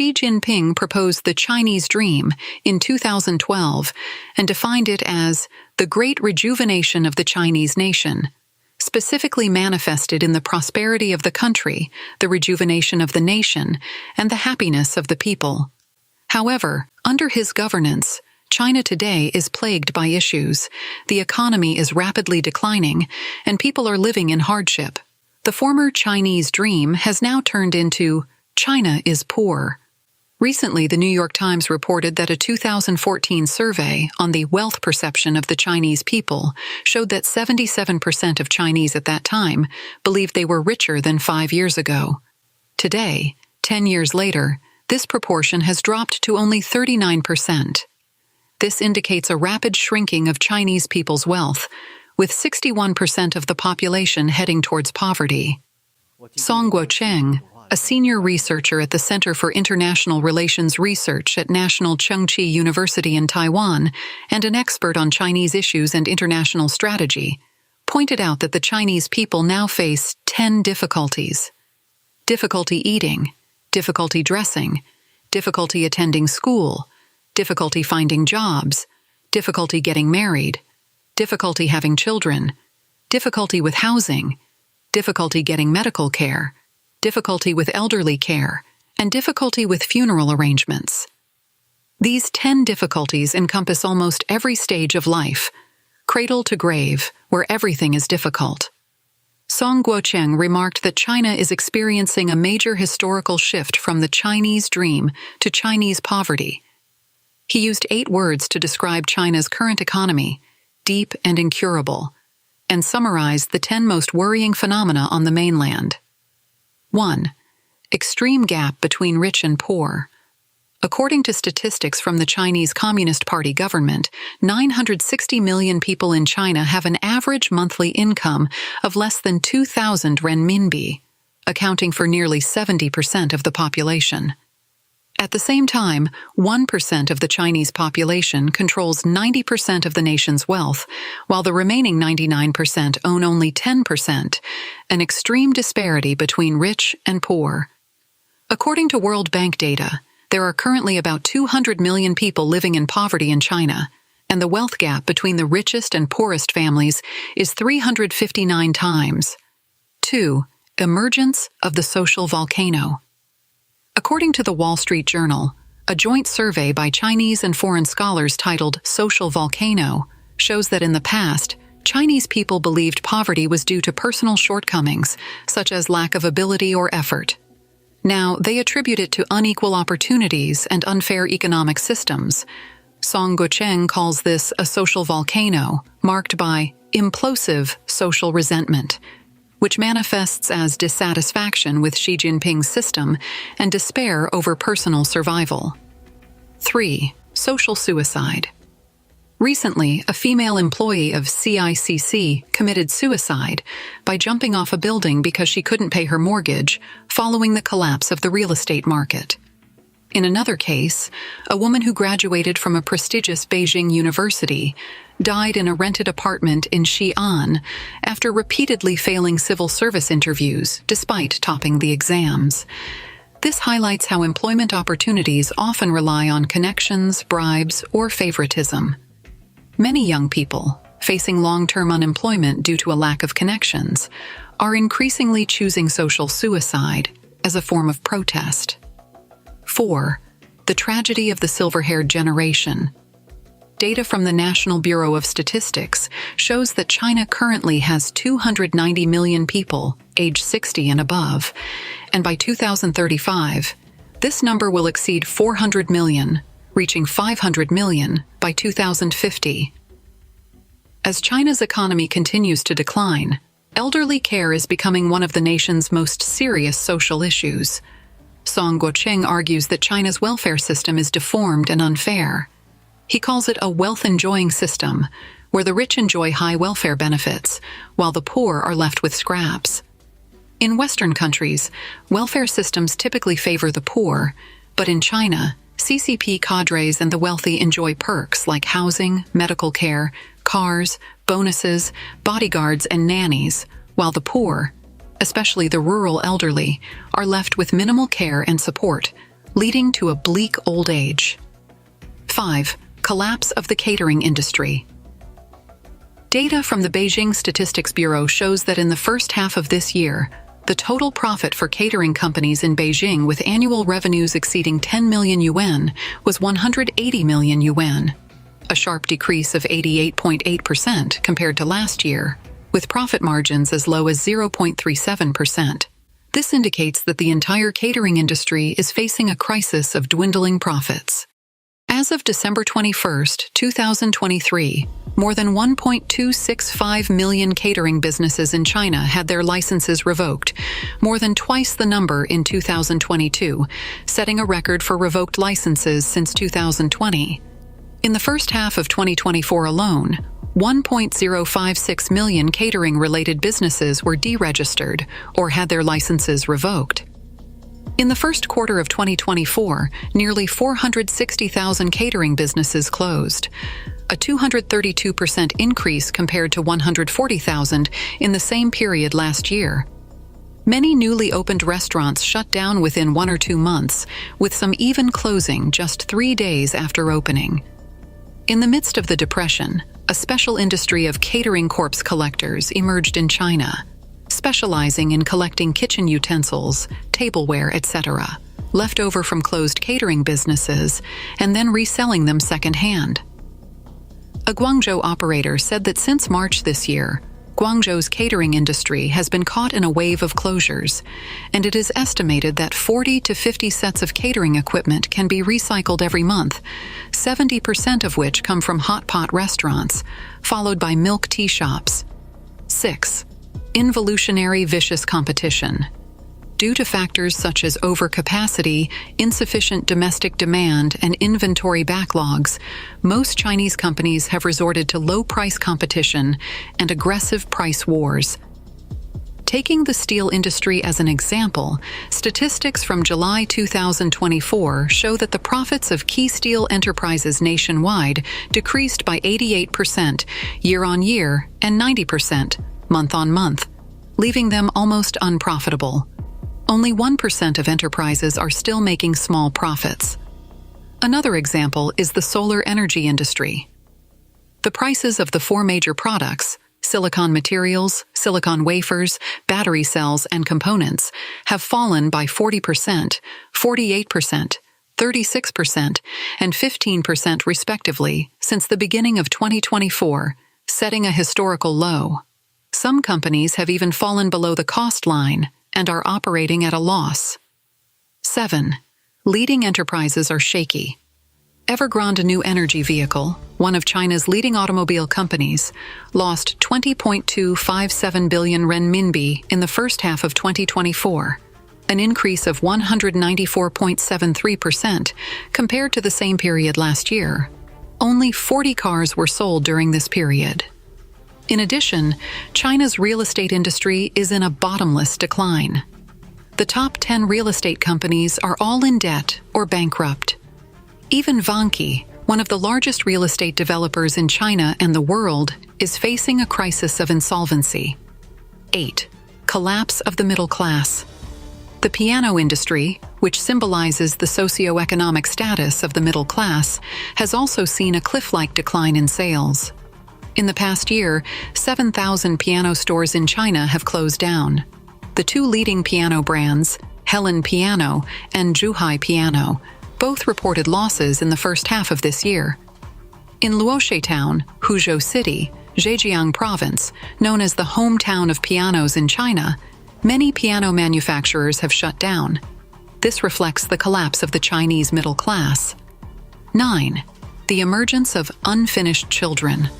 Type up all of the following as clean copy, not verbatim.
Xi Jinping proposed the Chinese Dream in 2012 and defined it as the great rejuvenation of the Chinese nation, specifically manifested in the prosperity of the country, the rejuvenation of the nation, and the happiness of the people. However, under his governance, China today is plagued by issues. The economy is rapidly declining, and people are living in hardship. The former Chinese Dream has now turned into China is poor. Recently, the New York Times reported that a 2014 survey on the wealth perception of the Chinese people showed that 77% of Chinese at that time believed they were richer than 5 years ago. Today, 10 years later, this proportion has dropped to only 39%. This indicates a rapid shrinking of Chinese people's wealth, with 61% of the population heading towards poverty. Song Guocheng, a senior researcher at the Center for International Relations Research at National Chengchi University in Taiwan and an expert on Chinese issues and international strategy, pointed out that the Chinese people now face 10 difficulties. Difficulty eating, difficulty dressing, difficulty attending school, difficulty finding jobs, difficulty getting married, difficulty having children, difficulty with housing, difficulty getting medical care, difficulty with elderly care, and difficulty with funeral arrangements. These 10 difficulties encompass almost every stage of life, cradle to grave, where everything is difficult. Song Guocheng remarked that China is experiencing a major historical shift from the Chinese dream to Chinese poverty. He used 8 words to describe China's current economy, deep and incurable, and summarized the 10 most worrying phenomena on the mainland. 1. Extreme gap between rich and poor. According to statistics from the Chinese Communist Party government, 960 million people in China have an average monthly income of less than 2,000 renminbi, accounting for nearly 70% of the population. At the same time, 1% of the Chinese population controls 90% of the nation's wealth, while the remaining 99% own only 10%, an extreme disparity between rich and poor. According to World Bank data, there are currently about 200 million people living in poverty in China, and the wealth gap between the richest and poorest families is 359 times. 2. Emergence of the social volcano. According to the Wall Street Journal, a joint survey by Chinese and foreign scholars titled Social Volcano shows that in the past, Chinese people believed poverty was due to personal shortcomings, such as lack of ability or effort. Now, they attribute it to unequal opportunities and unfair economic systems. Song Guocheng calls this a social volcano, marked by implosive social resentment, which manifests as dissatisfaction with Xi Jinping's system and despair over personal survival. 3. Social suicide. Recently, a female employee of CICC committed suicide by jumping off a building because she couldn't pay her mortgage following the collapse of the real estate market. In another case, a woman who graduated from a prestigious Beijing university died in a rented apartment in Xi'an after repeatedly failing civil service interviews despite topping the exams. This highlights how employment opportunities often rely on connections, bribes, or favoritism. Many young people, facing long-term unemployment due to a lack of connections, are increasingly choosing social suicide as a form of protest. 4. The tragedy of the silver-haired generation. Data from the National Bureau of Statistics shows that China currently has 290 million people aged 60 and above, and by 2035, this number will exceed 400 million, reaching 500 million by 2050. As China's economy continues to decline, elderly care is becoming one of the nation's most serious social issues. Song Guocheng argues that China's welfare system is deformed and unfair. He calls it a wealth-enjoying system, where the rich enjoy high welfare benefits, while the poor are left with scraps. In Western countries, welfare systems typically favor the poor, but in China, CCP cadres and the wealthy enjoy perks like housing, medical care, cars, bonuses, bodyguards, and nannies, while the poor, especially the rural elderly, are left with minimal care and support, leading to a bleak old age. 5. Collapse of the catering industry. Data from the Beijing Statistics Bureau shows that in the first half of this year, the total profit for catering companies in Beijing with annual revenues exceeding 10 million yuan was 180 million yuan, a sharp decrease of 88.8% compared to last year, with profit margins as low as 0.37%. This indicates that the entire catering industry is facing a crisis of dwindling profits. As of December 21, 2023, more than 1.265 million catering businesses in China had their licenses revoked, more than twice the number in 2022, setting a record for revoked licenses since 2020. In the first half of 2024 alone, 1.056 million catering-related businesses were deregistered or had their licenses revoked. In the first quarter of 2024, nearly 460,000 catering businesses closed, a 232% increase compared to 140,000 in the same period last year. Many newly opened restaurants shut down within 1 or 2 months, with some even closing just 3 days after opening. In the midst of the depression, a special industry of catering corpse collectors emerged in China, specializing in collecting kitchen utensils, tableware, etc., left over from closed catering businesses, and then reselling them secondhand. A Guangzhou operator said that since March this year, Guangzhou's catering industry has been caught in a wave of closures, and it is estimated that 40 to 50 sets of catering equipment can be recycled every month, 70% of which come from hot pot restaurants, followed by milk tea shops. 6. Involutionary vicious competition. Due to factors such as overcapacity, insufficient domestic demand, and inventory backlogs, most Chinese companies have resorted to low-price competition and aggressive price wars. Taking the steel industry as an example, statistics from July 2024 show that the profits of key steel enterprises nationwide decreased by 88% year-on-year and 90% month-on-month, leaving them almost unprofitable. Only 1% of enterprises are still making small profits. Another example is the solar energy industry. The prices of the 4 major products, silicon materials, silicon wafers, battery cells, and components, have fallen by 40%, 48%, 36%, and 15% respectively since the beginning of 2024, setting a historical low. Some companies have even fallen below the cost line and are operating at a loss. 7. Leading enterprises are shaky. Evergrande New Energy Vehicle, one of China's leading automobile companies, lost 20.257 billion renminbi in the first half of 2024, an increase of 194.73% compared to the same period last year. Only 40 cars were sold during this period. In addition, China's real estate industry is in a bottomless decline. The top 10 real estate companies are all in debt or bankrupt. Even Vanke, one of the largest real estate developers in China and the world, is facing a crisis of insolvency. 8. Collapse of the middle class. The piano industry, which symbolizes the socioeconomic status of the middle class, has also seen a cliff-like decline in sales. In the past year, 7,000 piano stores in China have closed down. The 2 leading piano brands, Helen Piano and Zhuhai Piano, both reported losses in the first half of this year. In Luoxi Town, Huzhou City, Zhejiang Province, known as the hometown of pianos in China, many piano manufacturers have shut down. This reflects the collapse of the Chinese middle class. 9. The emergence of unfinished children.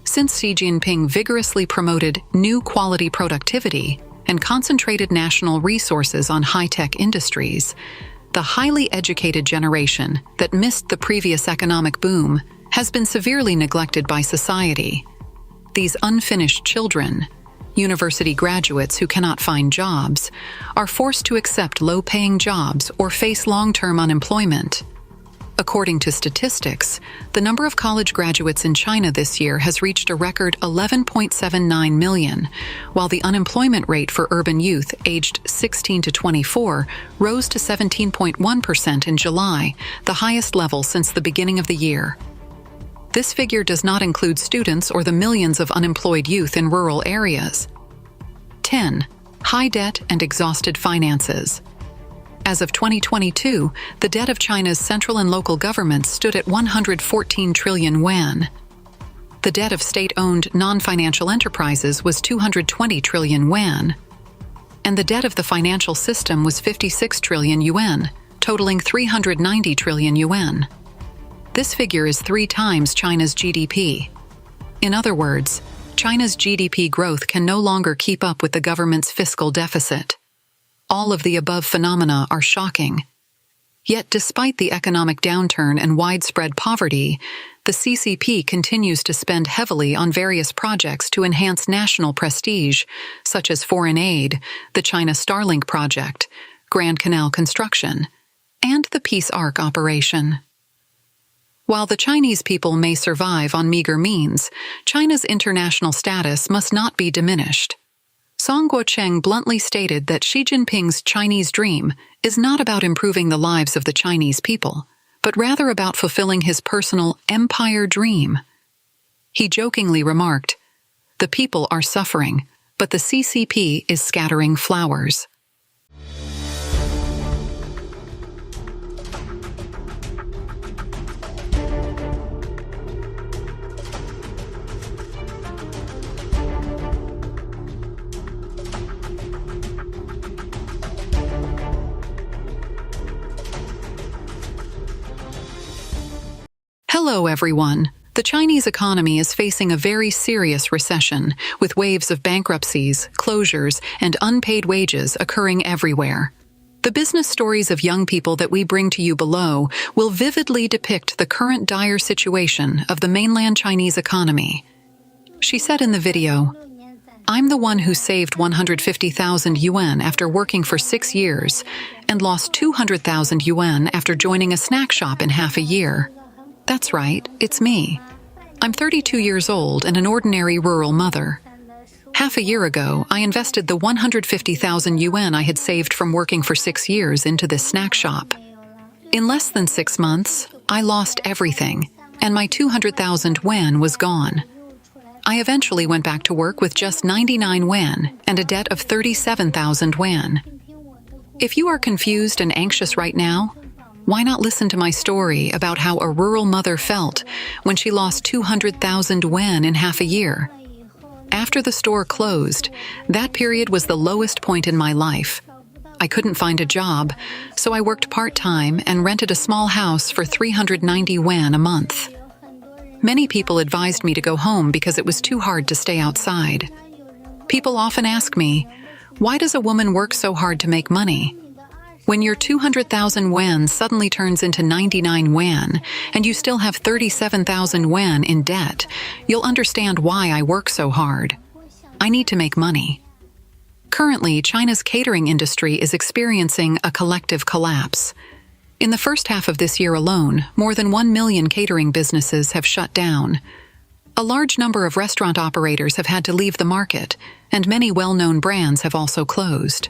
Since Xi Jinping vigorously promoted new quality productivity and concentrated national resources on high-tech industries, the highly educated generation that missed the previous economic boom has been severely neglected by society. These unfinished children, university graduates who cannot find jobs, are forced to accept low-paying jobs or face long-term unemployment. According to statistics, the number of college graduates in China this year has reached a record 11.79 million, while the unemployment rate for urban youth aged 16 to 24 rose to 17.1% in July, the highest level since the beginning of the year. This figure does not include students or the millions of unemployed youth in rural areas. 10. High debt and exhausted finances. As of 2022, the debt of China's central and local governments stood at 114 trillion yuan. The debt of state-owned non-financial enterprises was 220 trillion yuan. And the debt of the financial system was 56 trillion yuan, totaling 390 trillion yuan. This figure is 3 times China's GDP. In other words, China's GDP growth can no longer keep up with the government's fiscal deficit. All of the above phenomena are shocking. Yet despite the economic downturn and widespread poverty, the CCP continues to spend heavily on various projects to enhance national prestige, such as foreign aid, the China Starlink project, Grand Canal construction, and the Peace Ark operation. While the Chinese people may survive on meager means, China's international status must not be diminished. Song Guocheng bluntly stated that Xi Jinping's Chinese dream is not about improving the lives of the Chinese people, but rather about fulfilling his personal empire dream. He jokingly remarked, "The people are suffering, but the CCP is scattering flowers." Hello everyone. The Chinese economy is facing a very serious recession, with waves of bankruptcies, closures, and unpaid wages occurring everywhere. The business stories of young people that we bring to you below will vividly depict the current dire situation of the mainland Chinese economy. She said in the video, "I'm the one who saved 150,000 yuan after working for 6 years and lost 200,000 yuan after joining a snack shop in half a year. That's right, it's me. I'm 32 years old and an ordinary rural mother. Half a year ago, I invested the 150,000 yuan I had saved from working for 6 years into this snack shop. In less than 6 months, I lost everything, and my 200,000 yuan was gone. I eventually went back to work with just 99 yuan and a debt of 37,000 yuan. If you are confused and anxious right now, why not listen to my story about how a rural mother felt when she lost 200,000 yuan in half a year? After the store closed, that period was the lowest point in my life. I couldn't find a job, so I worked part-time and rented a small house for 390 yuan a month. Many people advised me to go home because it was too hard to stay outside. People often ask me, why does a woman work so hard to make money? When your 200,000 yuan suddenly turns into 99 yuan and you still have 37,000 yuan in debt, you'll understand why I work so hard. I need to make money. Currently, China's catering industry is experiencing a collective collapse. In the first half of this year alone, more than 1 million catering businesses have shut down. A large number of restaurant operators have had to leave the market, and many well-known brands have also closed.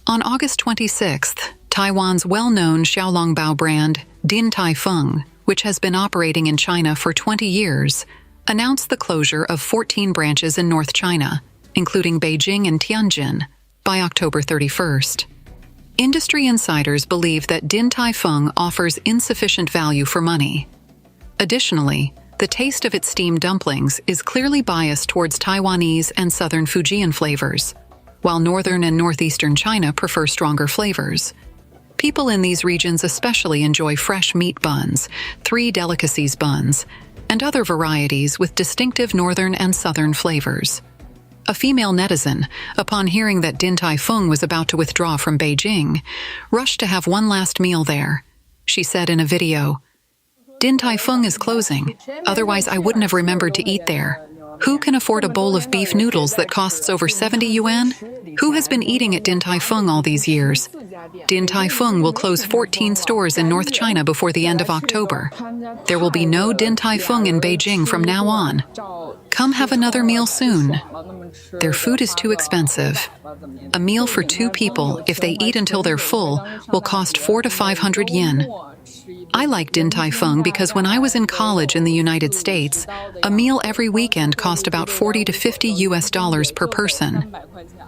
On August 26th, Taiwan's well-known Xiaolongbao brand, Din Tai Fung, which has been operating in China for 20 years, announced the closure of 14 branches in North China, including Beijing and Tianjin, by October 31st. Industry insiders believe that Din Tai Fung offers insufficient value for money. Additionally, the taste of its steamed dumplings is clearly biased towards Taiwanese and Southern Fujian flavors, while northern and northeastern China prefer stronger flavors. People in these regions especially enjoy fresh meat buns, 3 delicacies buns, and other varieties with distinctive northern and southern flavors. A female netizen, upon hearing that Din Tai Fung was about to withdraw from Beijing, rushed to have one last meal there. She said in a video, "Din Tai Fung is closing, otherwise I wouldn't have remembered to eat there. Who can afford a bowl of beef noodles that costs over 70 yuan? Who has been eating at Din Tai Fung all these years? Din Tai Fung will close 14 stores in North China before the end of October. There will be no Din Tai Fung in Beijing from now on. Come have another meal soon. Their food is too expensive. A meal for 2 people, if they eat until they're full, will cost 400 to 500 yen. I like Din Tai Fung because when I was in college in the United States, a meal every weekend cost about $40 to $50 per person.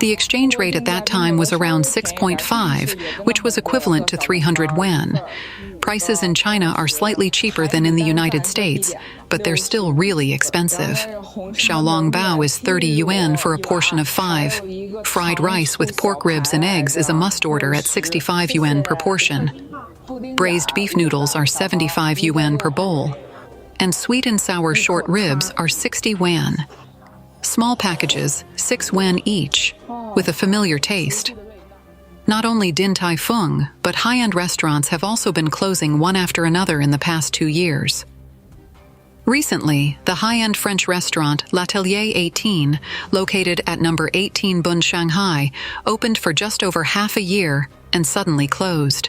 The exchange rate at that time was around 6.5, which was equivalent to 300 yuan. Prices in China are slightly cheaper than in the United States, but they're still really expensive. Xiaolong bao is 30 yuan for a portion of 5. Fried rice with pork ribs and eggs is a must-order at 65 yuan per portion. Braised beef noodles are 75 yuan per bowl, and sweet and sour short ribs are 60 yuan. Small packages, 6 yuan each, with a familiar taste. Not only Din Tai Fung, but high-end restaurants have also been closing one after another in the past 2 years. Recently, the high-end French restaurant L'Atelier 18, located at number 18 Bund Shanghai, opened for just over half a year and suddenly closed.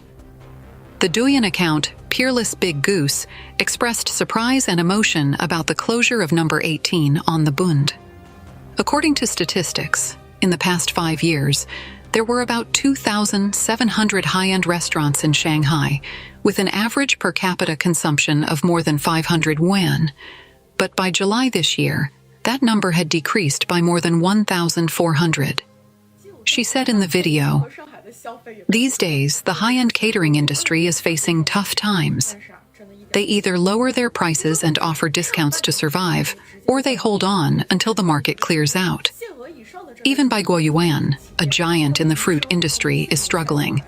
The Douyin account, Peerless Big Goose, expressed surprise and emotion about the closure of number 18 on the Bund. According to statistics, in the past 5 years, there were about 2,700 high-end restaurants in Shanghai, with an average per capita consumption of more than 500 yuan. But by July this year, that number had decreased by more than 1,400. She said in the video, "These days, the high-end catering industry is facing tough times. They either lower their prices and offer discounts to survive, or they hold on until the market clears out. Even by Guoyuan, a giant in the fruit industry, is struggling.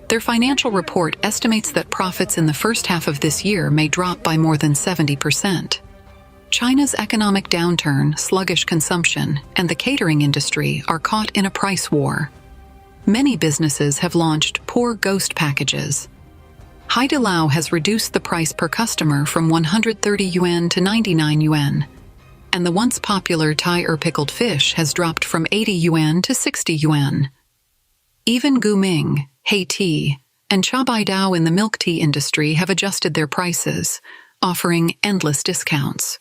Their financial report estimates that profits in the first half of this year may drop by more than 70%. China's economic downturn, sluggish consumption, and the catering industry are caught in a price war. Many businesses have launched poor ghost packages. Haidilao has reduced the price per customer from 130 yuan to 99 yuan, and the once popular Thai pickled fish has dropped from 80 yuan to 60 yuan. Even Guming, Haiti, and Chabaidao in the milk tea industry have adjusted their prices, offering endless discounts.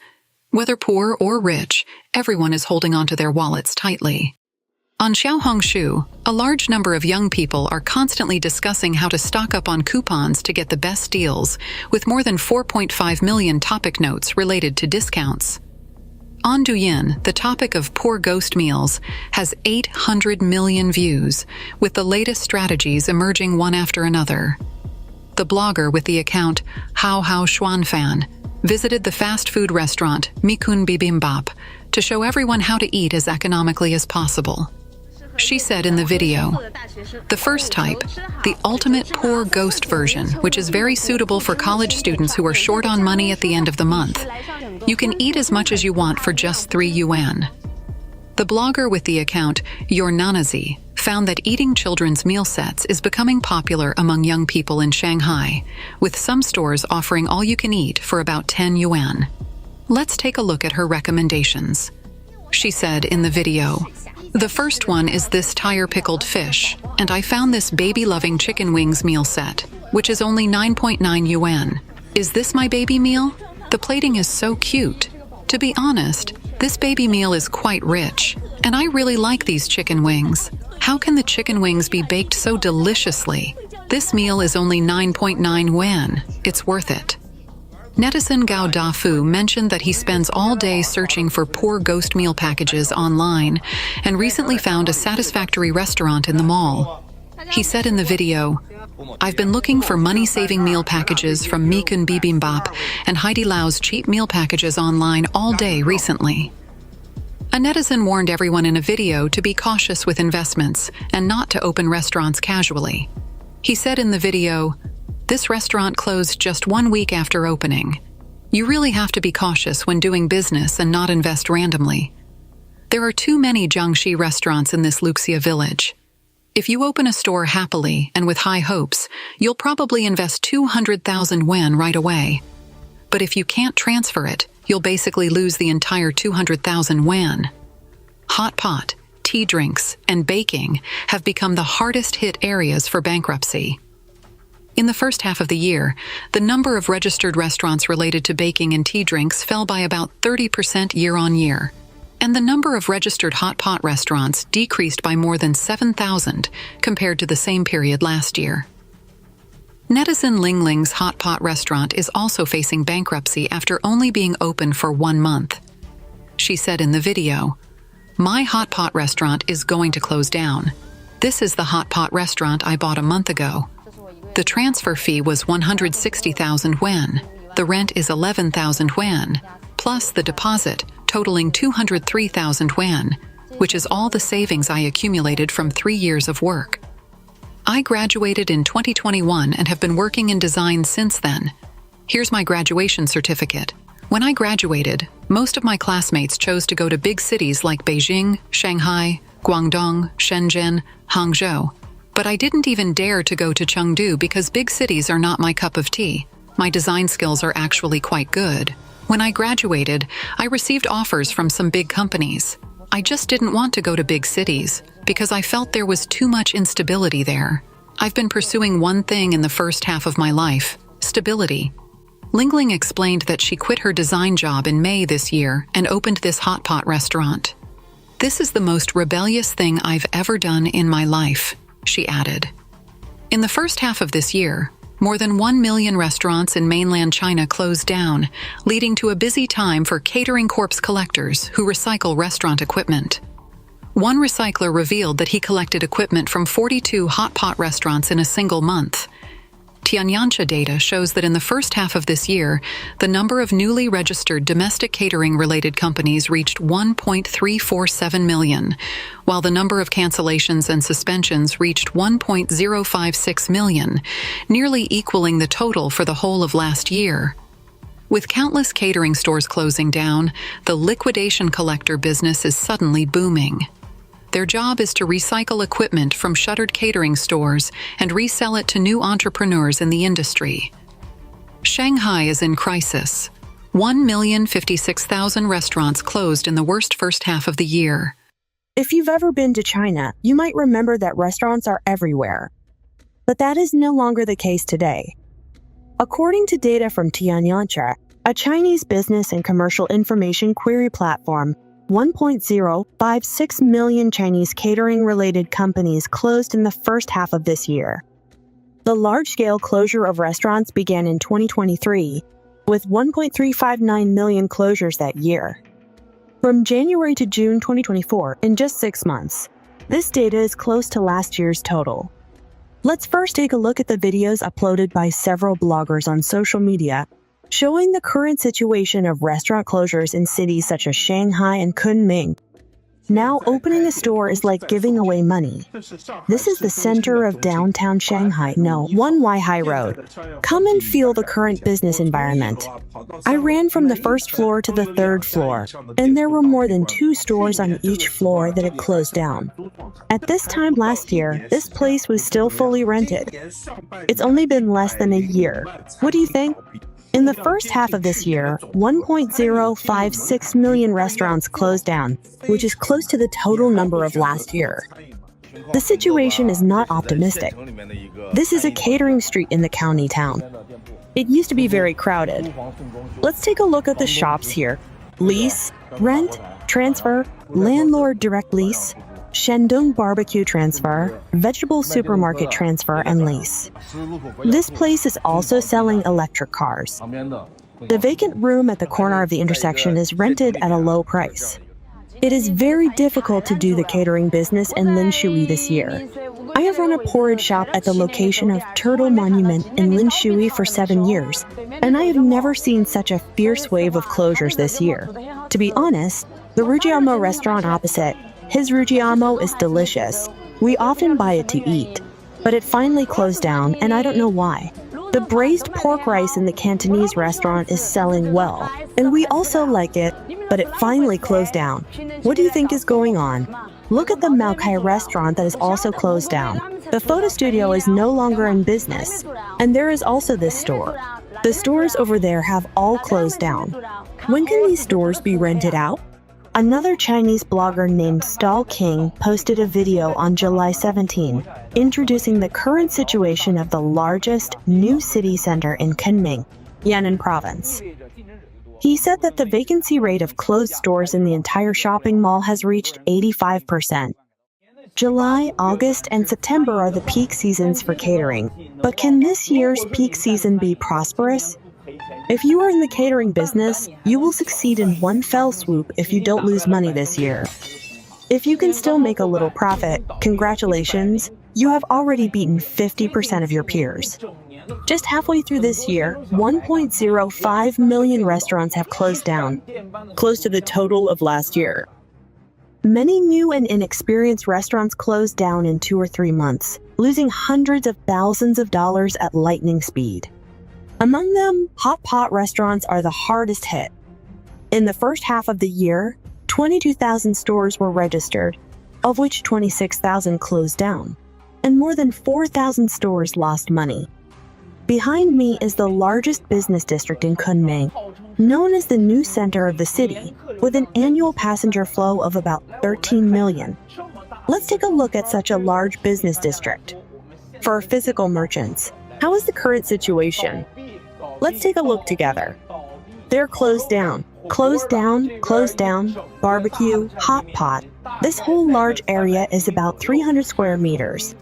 Whether poor or rich, everyone is holding onto their wallets tightly. On Xiaohongshu, a large number of young people are constantly discussing how to stock up on coupons to get the best deals, with more than 4.5 million topic notes related to discounts. On Douyin, the topic of poor ghost meals has 800 million views, with the latest strategies emerging one after another. The blogger with the account Hao Hao Xuanfan visited the fast food restaurant Mikun Bibimbap to show everyone how to eat as economically as possible. She said in the video, "The first type, the ultimate poor ghost version, which is very suitable for college students who are short on money at the end of the month. You can eat as much as you want for just 3 yuan. The blogger with the account Your Nanazi found that eating children's meal sets is becoming popular among young people in Shanghai, with some stores offering all you can eat for about 10 yuan. Let's take a look at her recommendations. She said in the video, "The first one is this Thai pickled fish, and I found this baby-loving chicken wings meal set, which is only 9.9 yuan. Is this my baby meal? The plating is so cute. To be honest, this baby meal is quite rich, and I really like these chicken wings. How can the chicken wings be baked so deliciously? This meal is only 9.9 yuan. It's worth it." Netizen Gao Dafu mentioned that he spends all day searching for poor ghost meal packages online and recently found a satisfactory restaurant in the mall. He said in the video, "I've been looking for money-saving meal packages from Mikun Bibimbap and Haidilao's cheap meal packages online all day recently." A netizen warned everyone in a video to be cautious with investments and not to open restaurants casually. He said in the video, "This restaurant closed just 1 week after opening. You really have to be cautious when doing business and not invest randomly. There are too many Jiangxi restaurants in this Luxia village. If you open a store happily and with high hopes, you'll probably invest 200,000 yuan right away. But if you can't transfer it, you'll basically lose the entire 200,000 yuan. Hot pot, tea drinks, and baking have become the hardest hit areas for bankruptcy. In the first half of the year, the number of registered restaurants related to baking and tea drinks fell by about 30% year-on-year, and the number of registered hot pot restaurants decreased by more than 7,000 compared to the same period last year. Netizen Ling Ling's hot pot restaurant is also facing bankruptcy after only being open for 1 month. She said in the video, "My hot pot restaurant is going to close down. This is the hot pot restaurant I bought a month ago. The transfer fee was 160,000 yuan. The rent is 11,000 yuan, plus the deposit, totaling 203,000 yuan, which is all the savings I accumulated from 3 years of work. I graduated in 2021 and have been working in design since then. Here's my graduation certificate. When I graduated, most of my classmates chose to go to big cities like Beijing, Shanghai, Guangdong, Shenzhen, Hangzhou. But I didn't even dare to go to Chengdu because big cities are not my cup of tea. My design skills are actually quite good. When I graduated, I received offers from some big companies. I just didn't want to go to big cities because I felt there was too much instability there. I've been pursuing one thing in the first half of my life: stability." Ling Ling explained that she quit her design job in May this year and opened this hot pot restaurant. "This is the most rebellious thing I've ever done in my life," she added. In the first half of this year, more than 1 million restaurants in mainland China closed down, leading to a busy time for catering corpse collectors who recycle restaurant equipment. One recycler revealed that he collected equipment from 42 hot pot restaurants in a single month. Tianyancha data shows that in the first half of this year, the number of newly registered domestic catering-related companies reached 1.347 million, while the number of cancellations and suspensions reached 1.056 million, nearly equaling the total for the whole of last year. With countless catering stores closing down, the liquidation collector business is suddenly booming. Their job is to recycle equipment from shuttered catering stores and resell it to new entrepreneurs in the industry. Shanghai is in crisis. 1,056,000 restaurants closed in the worst first half of the year. If you've ever been to China, you might remember that restaurants are everywhere. But that is no longer the case today. According to data from Tianyancha, a Chinese business and commercial information query platform, 1.056 million Chinese catering-related companies closed in the first half of this year. The large-scale closure of restaurants began in 2023, with 1.359 million closures that year. From January to June 2024, in just 6 months, this data is close to last year's total. Let's first take a look at the videos uploaded by several bloggers on social media showing the current situation of restaurant closures in cities such as Shanghai and Kunming. Now, opening a store is like giving away money. This is the center of downtown Shanghai, no, 1 Weihai Road. Come and feel the current business environment. I ran from the first floor to the third floor, and there were more than 2 stores on each floor that had closed down. At this time last year, this place was still fully rented. It's only been less than a year. What do you think? In the first half of this year, 1.056 million restaurants closed down, which is close to the total number of last year. The situation is not optimistic. This is a catering street in the county town. It used to be very crowded. Let's take a look at the shops here. Lease, rent, transfer, landlord direct lease, Shandong barbecue transfer, vegetable supermarket transfer, and lease. This place is also selling electric cars. The vacant room at the corner of the intersection is rented at a low price. It is very difficult to do the catering business in Linshui this year. I have run a porridge shop at the location of Turtle Monument in Linshui for 7 years, and I have never seen such a fierce wave of closures this year. To be honest, the Rujiamo restaurant opposite, his Rujiamo is delicious. We often buy it to eat, but it finally closed down, and I don't know why. The braised pork rice in the Cantonese restaurant is selling well, and we also like it, but it finally closed down. What do you think is going on? Look at the Maokai restaurant that is also closed down. The photo studio is no longer in business, and there is also this store. The stores over there have all closed down. When can these stores be rented out? Another Chinese blogger named Stall King posted a video on July 17, introducing the current situation of the largest new city center in Kunming, Yan'an province. He said that the vacancy rate of closed stores in the entire shopping mall has reached 85%. July, August, and September are the peak seasons for catering, but can this year's peak season be prosperous? If you are in the catering business, you will succeed in one fell swoop if you don't lose money this year. If you can still make a little profit, congratulations, you have already beaten 50% of your peers. Just halfway through this year, 1.05 million restaurants have closed down, close to the total of last year. Many new and inexperienced restaurants closed down in 2 or 3 months, losing hundreds of thousands of dollars at lightning speed. Among them, hot pot restaurants are the hardest hit. In the first half of the year, 22,000 stores were registered, of which 26,000 closed down, and more than 4,000 stores lost money. Behind me is the largest business district in Kunming, known as the new center of the city, with an annual passenger flow of about 13 million. Let's take a look at such a large business district. For physical merchants, how is the current situation? Let's take a look together. They're closed down, barbecue, hot pot. This whole large area is about 300 square meters.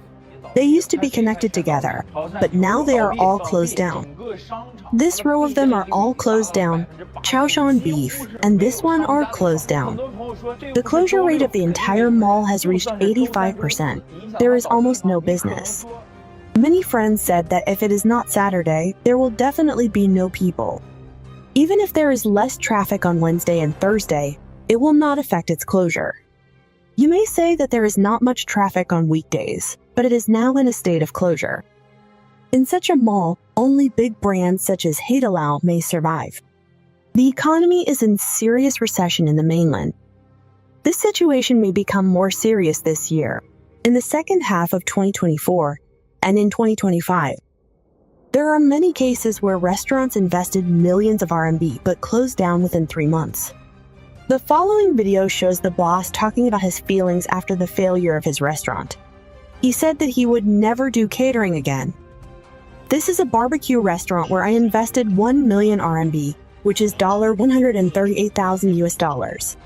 They used to be connected together, but now they are all closed down. This row of them are all closed down, Chaoshan beef, and this one are closed down. The closure rate of the entire mall has reached 85%. There is almost no business. Many friends said that if it is not Saturday, there will definitely be no people. Even if there is less traffic on Wednesday and Thursday, it will not affect its closure. You may say that there is not much traffic on weekdays, but it is now in a state of closure. In such a mall, only big brands such as Haidilao may survive. The economy is in serious recession in the mainland. This situation may become more serious this year, in the second half of 2024, and in 2025. There are many cases where restaurants invested millions of RMB but closed down within 3 months. The following video shows the boss talking about his feelings after the failure of his restaurant. He said that he would never do catering again. This is a barbecue restaurant where I invested 1 million RMB, which is $138,000 US.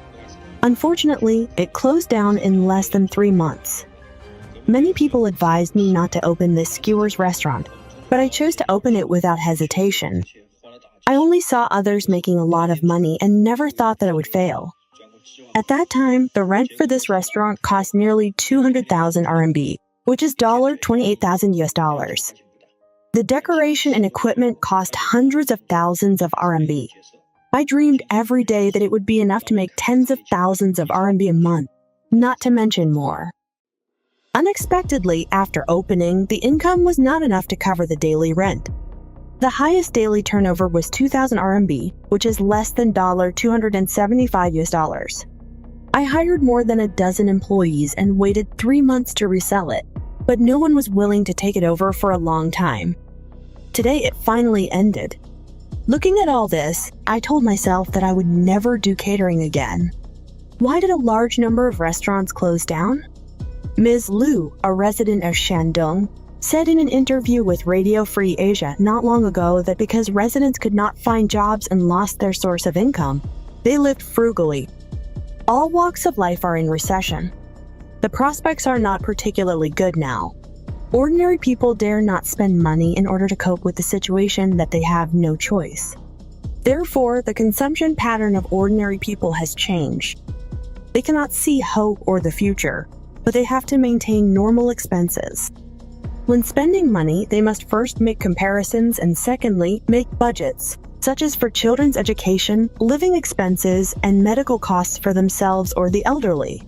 Unfortunately, it closed down in less than 3 months. Many people advised me not to open this skewers restaurant, but I chose to open it without hesitation. I only saw others making a lot of money and never thought that it would fail. At that time, the rent for this restaurant cost nearly 200,000 RMB, which is $28,000 US. The decoration and equipment cost hundreds of thousands of RMB. I dreamed every day that it would be enough to make tens of thousands of RMB a month, not to mention more. Unexpectedly, after opening, the income was not enough to cover the daily rent. The highest daily turnover was 2,000 RMB, which is less than $275 US. I hired more than a dozen employees and waited 3 months to resell it, but no one was willing to take it over for a long time. Today, it finally ended. Looking at all this, I told myself that I would never do catering again. Why did a large number of restaurants close down? Ms. Liu, a resident of Shandong, said in an interview with Radio Free Asia not long ago that because residents could not find jobs and lost their source of income, they lived frugally. All walks of life are in recession. The prospects are not particularly good now. Ordinary people dare not spend money in order to cope with the situation that they have no choice. Therefore, the consumption pattern of ordinary people has changed. They cannot see hope or the future, but they have to maintain normal expenses. When spending money, they must first make comparisons and secondly, make budgets, such as for children's education, living expenses, and medical costs for themselves or the elderly.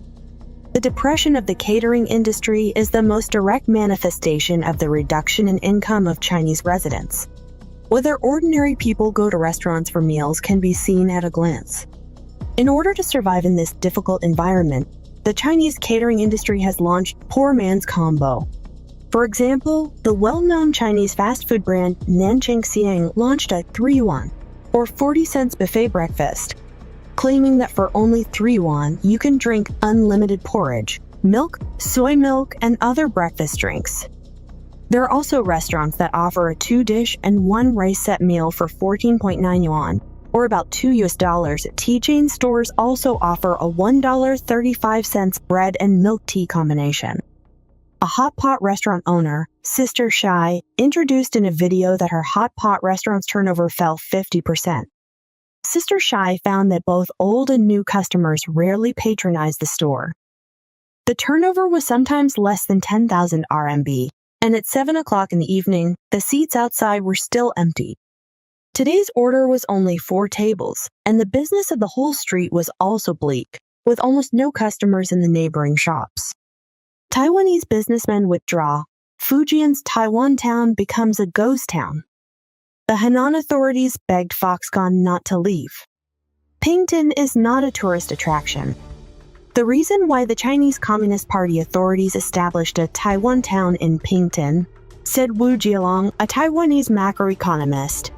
The depression of the catering industry is the most direct manifestation of the reduction in income of Chinese residents. Whether ordinary people go to restaurants for meals can be seen at a glance. In order to survive in this difficult environment, the Chinese catering industry has launched Poor Man's Combo. For example, the well-known Chinese fast food brand Nanjing Xiang launched a 3-yuan, or 40 cents buffet breakfast, claiming that for only 3 yuan, you can drink unlimited porridge, milk, soy milk, and other breakfast drinks. There are also restaurants that offer a 2-dish and 1 rice set meal for 14.9 yuan, or about $2. Tea-chain stores also offer a $1.35 bread and milk tea combination. A hot pot restaurant owner, Sister Shai, introduced in a video that her hot pot restaurant's turnover fell 50%. Sister Shai found that both old and new customers rarely patronize the store. The turnover was sometimes less than 10,000 RMB, and at 7 o'clock in the evening, the seats outside were still empty. Today's order was only 4 tables, and the business of the whole street was also bleak, with almost no customers in the neighboring shops. Taiwanese businessmen withdraw. Fujian's Taiwan town becomes a ghost town. The Henan authorities begged Foxconn not to leave. Pington is not a tourist attraction. The reason why the Chinese Communist Party authorities established a Taiwan town in Pington, said Wu Jialong, a Taiwanese macroeconomist,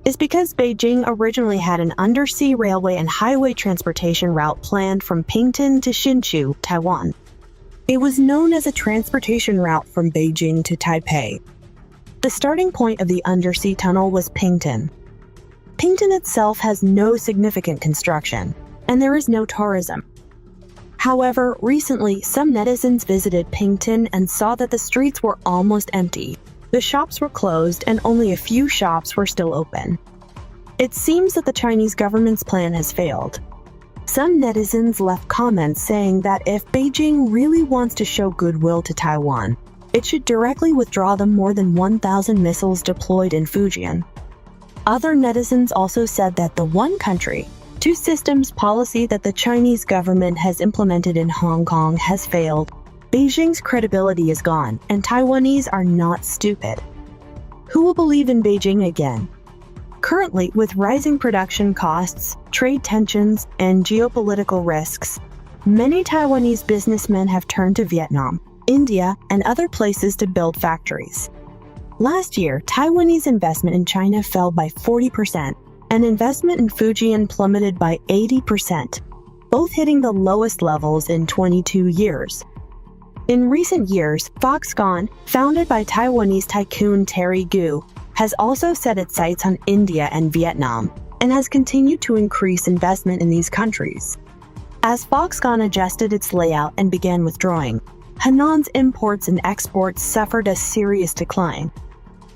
is because Beijing originally had an undersea railway and highway transportation route planned from Pington to Hsinchu, Taiwan. It was known as a transportation route from Beijing to Taipei. The starting point of the undersea tunnel was Pington. Pington itself has no significant construction, and there is no tourism. However, recently, some netizens visited Pington and saw that the streets were almost empty. The shops were closed and only a few shops were still open. It seems that the Chinese government's plan has failed. Some netizens left comments saying that if Beijing really wants to show goodwill to Taiwan, it should directly withdraw the more than 1,000 missiles deployed in Fujian. Other netizens also said that the one country, two systems policy that the Chinese government has implemented in Hong Kong has failed. Beijing's credibility is gone, and Taiwanese are not stupid. Who will believe in Beijing again? Currently, with rising production costs, trade tensions, and geopolitical risks, many Taiwanese businessmen have turned to Vietnam, India, and other places to build factories. Last year, Taiwanese investment in China fell by 40%, and investment in Fujian plummeted by 80%, both hitting the lowest levels in 22 years. In recent years, Foxconn, founded by Taiwanese tycoon Terry Gou, has also set its sights on India and Vietnam, and has continued to increase investment in these countries. As Foxconn adjusted its layout and began withdrawing, Henan's imports and exports suffered a serious decline.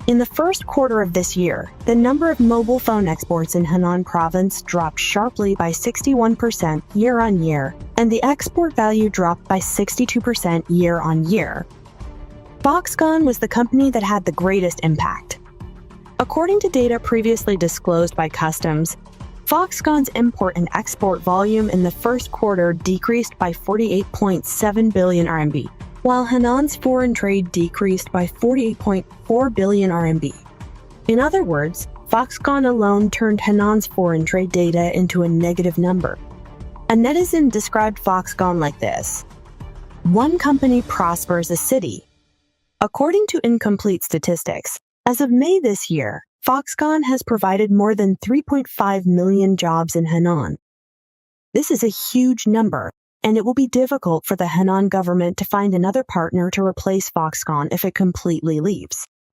In the first quarter of this year, the number of mobile phone exports in Henan province dropped sharply by 61% year-on-year, and the export value dropped by 62% year-on-year. Foxconn was the company that had the greatest impact. According to data previously disclosed by Customs, Foxconn's import and export volume in the first quarter decreased by 48.7 billion RMB, while Henan's foreign trade decreased by 48.4 billion RMB. In other words, Foxconn alone turned Henan's foreign trade data into a negative number. A netizen described Foxconn like this: "One company prospers a city." According to incomplete statistics, as of May this year, Foxconn has provided more than 3.5 million jobs in Henan. This is a huge number, and it will be difficult for the Henan government to find another partner to replace Foxconn if it completely leaves.